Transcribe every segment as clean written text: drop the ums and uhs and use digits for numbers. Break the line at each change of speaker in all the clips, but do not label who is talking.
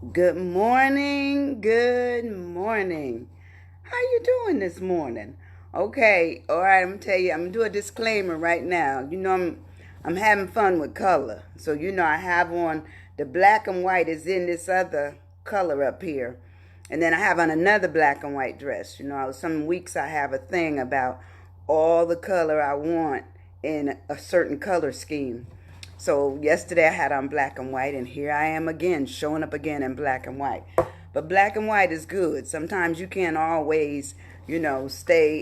Good morning. Good morning. How you doing this morning? Okay, all right, I'm gonna tell you, I'm gonna do a disclaimer right now. I'm having fun with color. So I have on the black and white is in this other color up here. And then I have on another black and white dress. Some weeks I have a thing about all the color I want in a certain color scheme. So yesterday I had on black and white, and here I am again, showing up again in black and white. But black and white is good. Sometimes you can't always, stay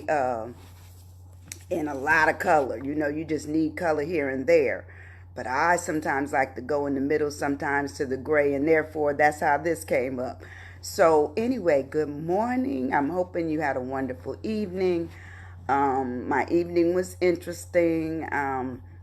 in a lot of color. You just need color here and there. But I sometimes like to go in the middle, sometimes to the gray, and therefore that's how this came up. So anyway, good morning. I'm hoping you had a wonderful evening. My evening was interesting.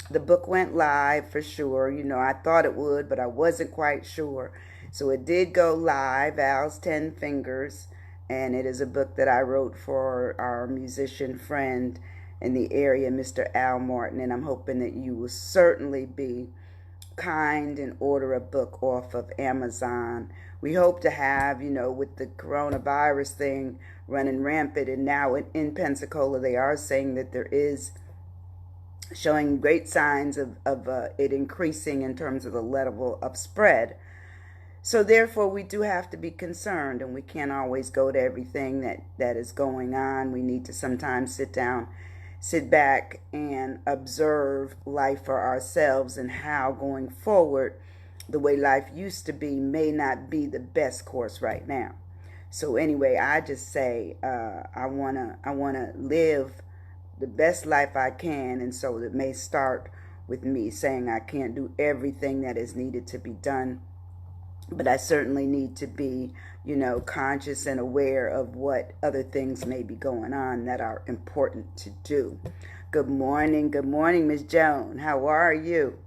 The book went live for sure. I thought it would, but I wasn't quite sure. So it did go live, Al's 10 Fingers, and it is a book that I wrote for our musician friend in the area, Mr. Al Martin, and I'm hoping that you will certainly be kind and order a book off of Amazon. We hope to have, with the coronavirus thing running rampant, and now in Pensacola, they are saying that there is showing great signs of it increasing in terms of the level of spread. So therefore, we do have to be concerned, and we can't always go to everything that is going on. We need to sometimes sit back and observe life for ourselves, and how going forward the way life used to be may not be the best course right now. So anyway, I just say I wanna live the best life I can, and so it may start with me saying I can't do everything that is needed to be done, but I certainly need to be, conscious and aware of what other things may be going on that are important to do. Good morning, Miss Joan. How are you?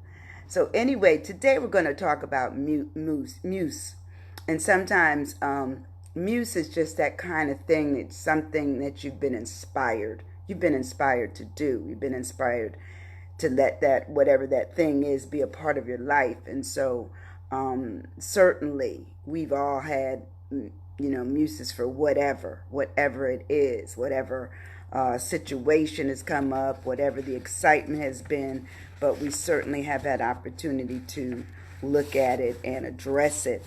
So anyway, today we're going to talk about MUSE. And sometimes MUSE is just that kind of thing. It's something that you've been inspired. You've been inspired to do. You've been inspired to let that, whatever that thing is, be a part of your life. And so certainly we've all had, muses for whatever it is, whatever situation has come up, whatever the excitement has been. But we certainly have that opportunity to look at it and address it.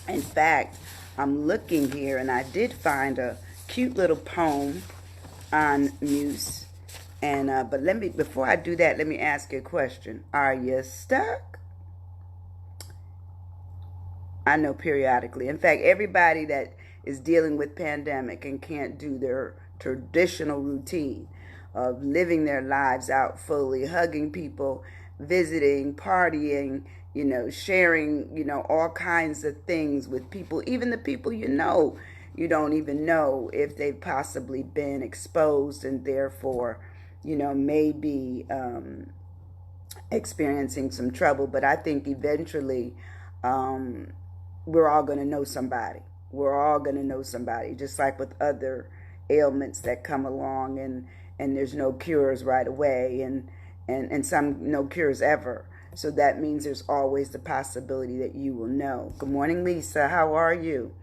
In fact, I'm looking here, and I did find a cute little poem on MUSE. And but before I do that, let me ask you a question. Are you stuck? I know periodically. In fact, everybody that is dealing with pandemic and can't do their traditional routine of living their lives out fully, hugging people, visiting, partying, sharing, all kinds of things with people, even the people you don't even know if they've possibly been exposed, and therefore, may be experiencing some trouble. But I think eventually we're all going to know somebody. We're all going to know somebody, just like with other ailments that come along, and there's no cures right away, and some no cures ever. So that means there's always the possibility that you will know. Good morning, Lisa. How are you?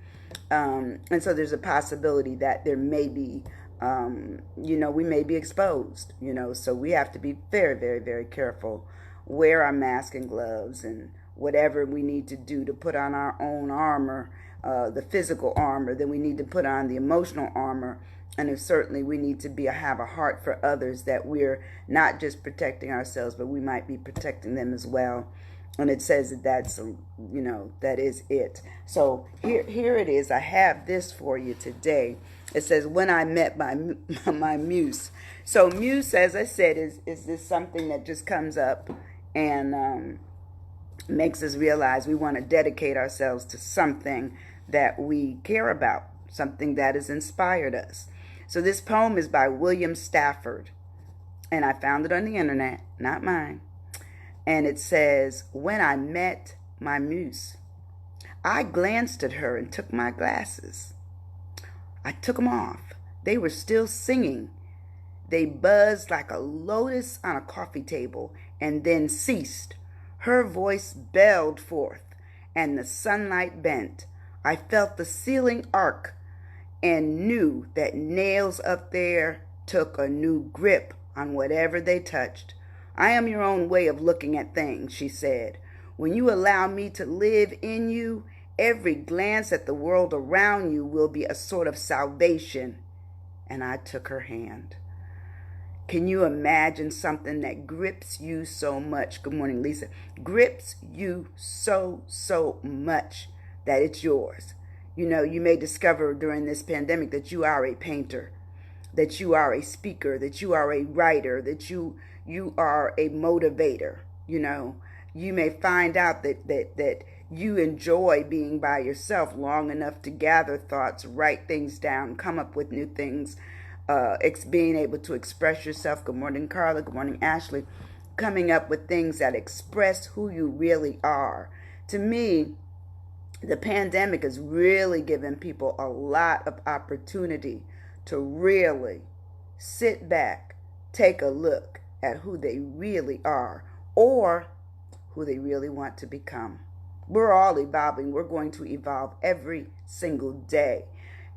And so there's a possibility that there may be, we may be exposed, so we have to be very, very, very careful, wear our mask and gloves, and whatever we need to do to put on our own armor, the physical armor, then we need to put on the emotional armor. And certainly we need to have a heart for others, that we're not just protecting ourselves, but we might be protecting them as well. And it says that is it. So here it is. I have this for you today. It says, when I met my muse. So muse, as I said, is this something that just comes up and makes us realize we want to dedicate ourselves to something that we care about, something that has inspired us. So this poem is by William Stafford, and I found it on the internet, not mine. And it says, when I met my muse, I glanced at her and took my glasses. I took them off. They were still singing. They buzzed like a lotus on a coffee table and then ceased. Her voice bellowed forth, and the sunlight bent. I felt the ceiling arc and knew that nails up there took a new grip on whatever they touched. I am your own way of looking at things, she said. When you allow me to live in you, every glance at the world around you will be a sort of salvation. And I took her hand. Can you imagine something that grips you so much? Good morning, Lisa. Grips you so much that it's yours. You know, you may discover during this pandemic that you are a painter, that you are a speaker, that you are a writer, that you are a motivator. You know, you may find out that you enjoy being by yourself long enough to gather thoughts, write things down, come up with new things, being able to express yourself. Good morning, Carla. Good morning, Ashley. Coming up with things that express who you really are. To me, the pandemic has really given people a lot of opportunity to really sit back, take a look at who they really are or who they really want to become. We're all evolving. We're going to evolve every single day.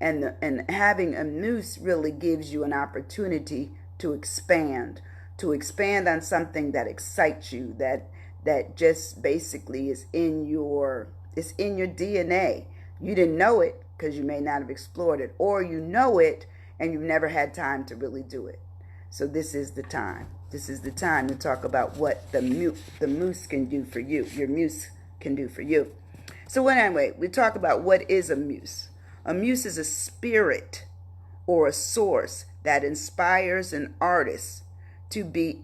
And having a MUSE really gives you an opportunity to expand on something that excites you, that just basically is in your DNA. You didn't know it because you may not have explored it, or you know it and you've never had time to really do it. So this is the time. This is the time to talk about what the MUSE can do for you. Your MUSE can do for you. So anyway, we talk about what is a MUSE. A MUSE is a spirit or a source that inspires an artist to be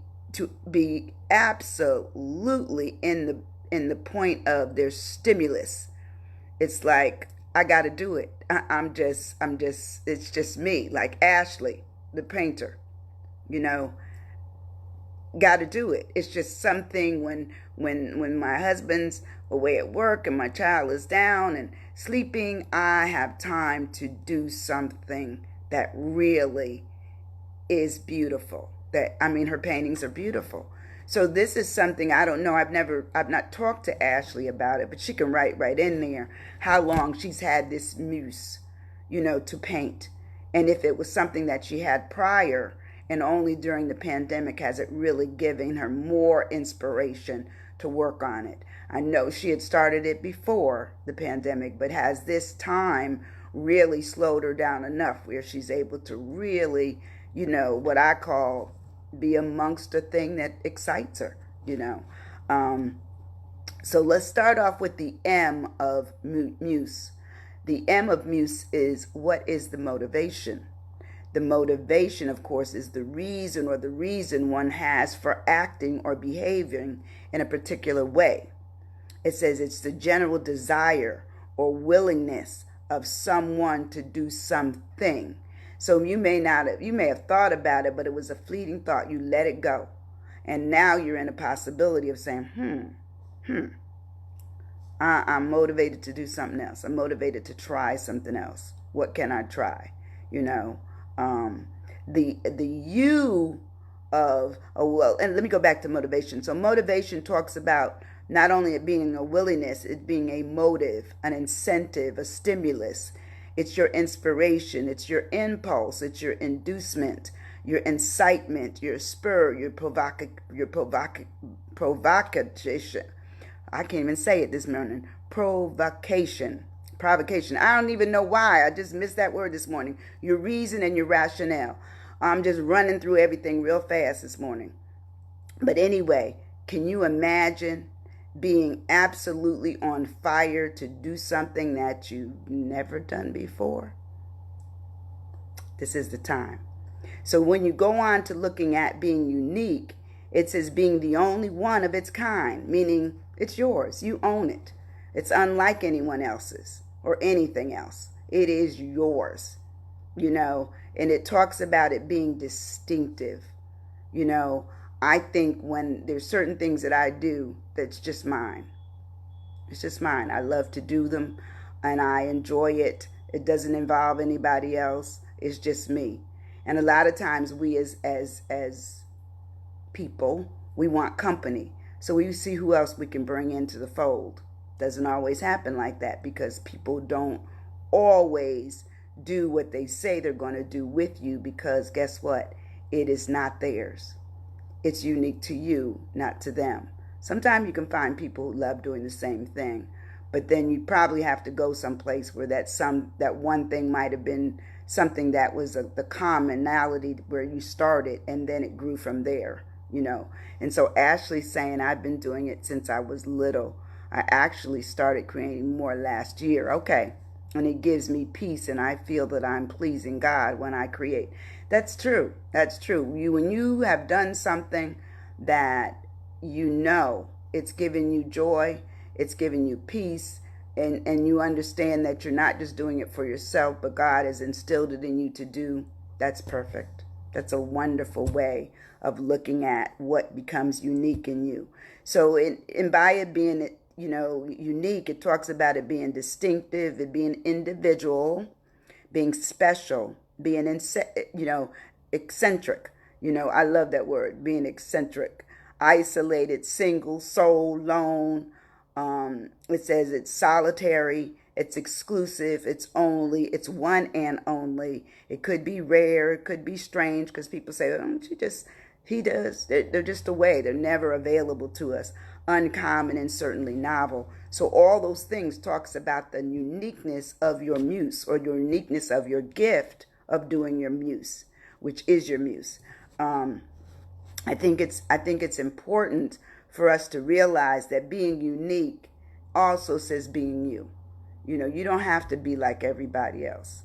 absolutely in the point of their stimulus. It's like, I got to do it. It's just me. Like Ashley, the painter, you know, got to do it. It's just something when my husband's away at work and my child is down and sleeping, I have time to do something that really is beautiful. Her paintings are beautiful. So this is something, I don't know, I've not talked to Ashley about it, but she can write right in there how long she's had this MUSE, you know, to paint. And if it was something that she had prior, and only during the pandemic has it really given her more inspiration to work on it. I know she had started it before the pandemic, but has this time really slowed her down enough where she's able to really, you know, what I call be amongst a thing that excites her, you know. So let's start off with the M of MUSE. The M of MUSE is, what is the motivation? The motivation, of course, is the reason one has for acting or behaving in a particular way. It says it's the general desire or willingness of someone to do something. So you may have thought about it, but it was a fleeting thought. You let it go. And now you're in a possibility of saying, I'm motivated to do something else. I'm motivated to try something else. What can I try? You know, the U of, and let me go back to motivation. So motivation talks about not only it being a willingness, it being a motive, an incentive, a stimulus. It's your inspiration, it's your impulse, it's your inducement, your incitement, your spur, your provocation. I can't even say it this morning. Provocation. I don't even know why. I just missed that word this morning. Your reason and your rationale. I'm just running through everything real fast this morning. But anyway, can you imagine being absolutely on fire to do something that you've never done before? This is the time. So when you go on to looking at being unique, it says being the only one of its kind, meaning it's yours. You own it. It's unlike anyone else's or anything else. It is yours, you know, and it talks about it being distinctive. You know, I think when there's certain things that I do that's just mine. It's just mine. I love to do them and I enjoy it. It doesn't involve anybody else. It's just me. And a lot of times we as people, we want company. So we see who else we can bring into the fold. Doesn't always happen like that because people don't always do what they say they're going to do with you, because guess what? It is not theirs. It's unique to you, not to them. Sometimes you can find people who love doing the same thing, but then you probably have to go someplace where that one thing might have been something that was the commonality where you started, and then it grew from there, you know. And so Ashley's saying, I've been doing it since I was little. I actually started creating more last year. Okay. And it gives me peace, and I feel that I'm pleasing God when I create. That's true. That's true. When you have done something that you know it's giving you joy, it's giving you peace, and you understand that you're not just doing it for yourself, but God has instilled it in you to do, that's perfect. That's a wonderful way of looking at what becomes unique in you. So, and by it being, unique, it talks about it being distinctive, it being individual, being special, being, eccentric. I love that word, being eccentric, isolated, single, sole, lone. It says it's solitary, it's exclusive, it's only, it's one and only. It could be rare, it could be strange, because people say, he does. They're just away. They're never available to us. Uncommon and certainly novel. So all those things talks about the uniqueness of your muse, or your uniqueness of your gift of doing your muse, which is your muse. I think it's important for us to realize that being unique also says being you. You don't have to be like everybody else.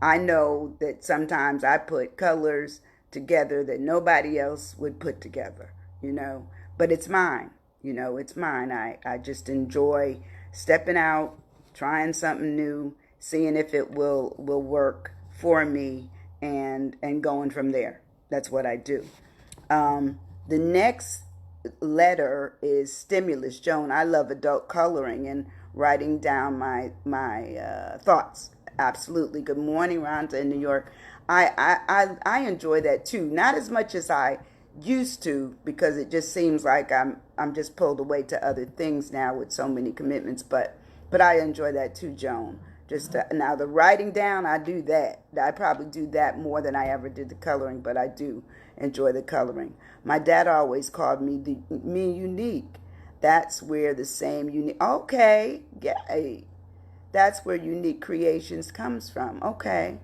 I know that sometimes I put colors together that nobody else would put together, but it's mine. It's mine. I just enjoy stepping out, trying something new, seeing if it will work for me, and going from there. That's what I do. The next letter is stimulus. Joan, I love adult coloring and writing down my thoughts. Absolutely. Good morning, Rhonda in New York. I enjoy that too. Not as much as I used to, because it just seems like I'm just pulled away to other things now with so many commitments. But I enjoy that too, Joan. Now the writing down, I do that. I probably do that more than I ever did the coloring, but I do enjoy the coloring. My dad always called me unique. That's where the same unique. Okay, yay. That's where unique creations comes from. Okay.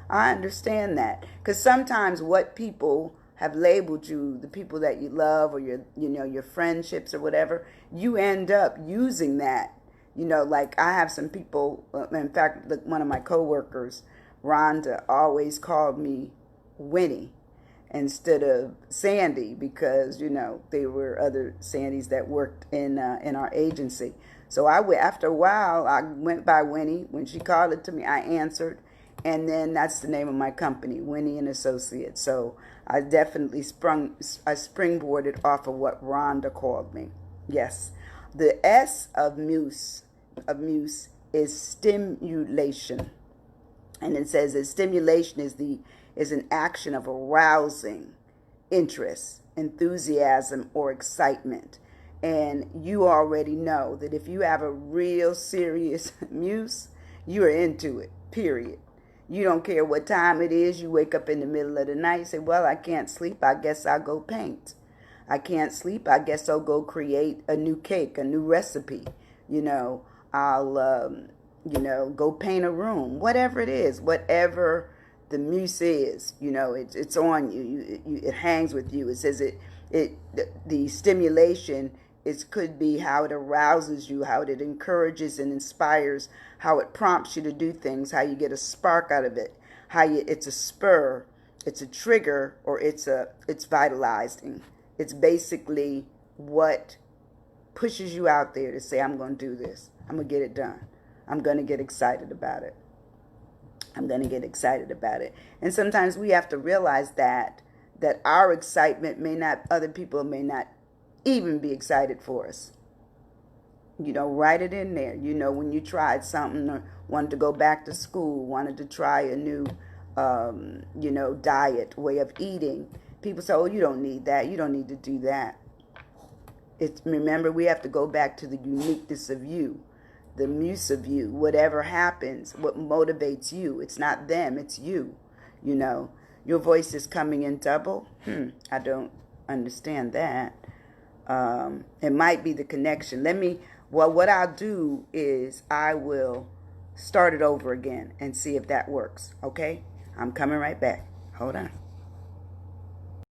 I understand that, because sometimes what people have labeled you, the people that you love, or your friendships or whatever, you end up using that. Like I have some people. In fact, one of my coworkers, Rhonda, always called me Winnie instead of Sandy, because there were other Sandys that worked in our agency. So after a while, I went by Winnie. When she called it to me, I answered, and then that's the name of my company, Winnie and Associates. So I definitely springboarded off of what Rhonda called me. Yes, the S of MUSE is stimulation, and it says that stimulation is an action of arousing interest, enthusiasm, or excitement. And you already know that if you have a real serious muse, you are into it, period. You don't care what time it is. You wake up in the middle of the night and say, well, I can't sleep. I guess I'll go paint. I can't sleep. I guess I'll go create a new cake, a new recipe. I'll, go paint a room. Whatever it is, whatever the muse is, it's on you. It hangs with you. It says the stimulation could be how it arouses you, how it encourages and inspires, how it prompts you to do things, how you get a spark out of it, it's a spur, it's a trigger, or it's vitalizing. It's basically what pushes you out there to say, I'm going to do this. I'm going to get it done. I'm going to get excited about it. And sometimes we have to realize that our excitement other people may not even be excited for us. Write it in there. When you tried something, or wanted to go back to school, wanted to try a new, diet, way of eating. People say, oh, you don't need that. You don't need to do that. Remember, we have to go back to the uniqueness of you, the muse of you. Whatever happens, what motivates you. It's not them, it's you. You know, your voice is coming in double. I don't understand that. It might be the connection. What I'll do is I will start it over again and see if that works. Okay? I'm coming right back. Hold on.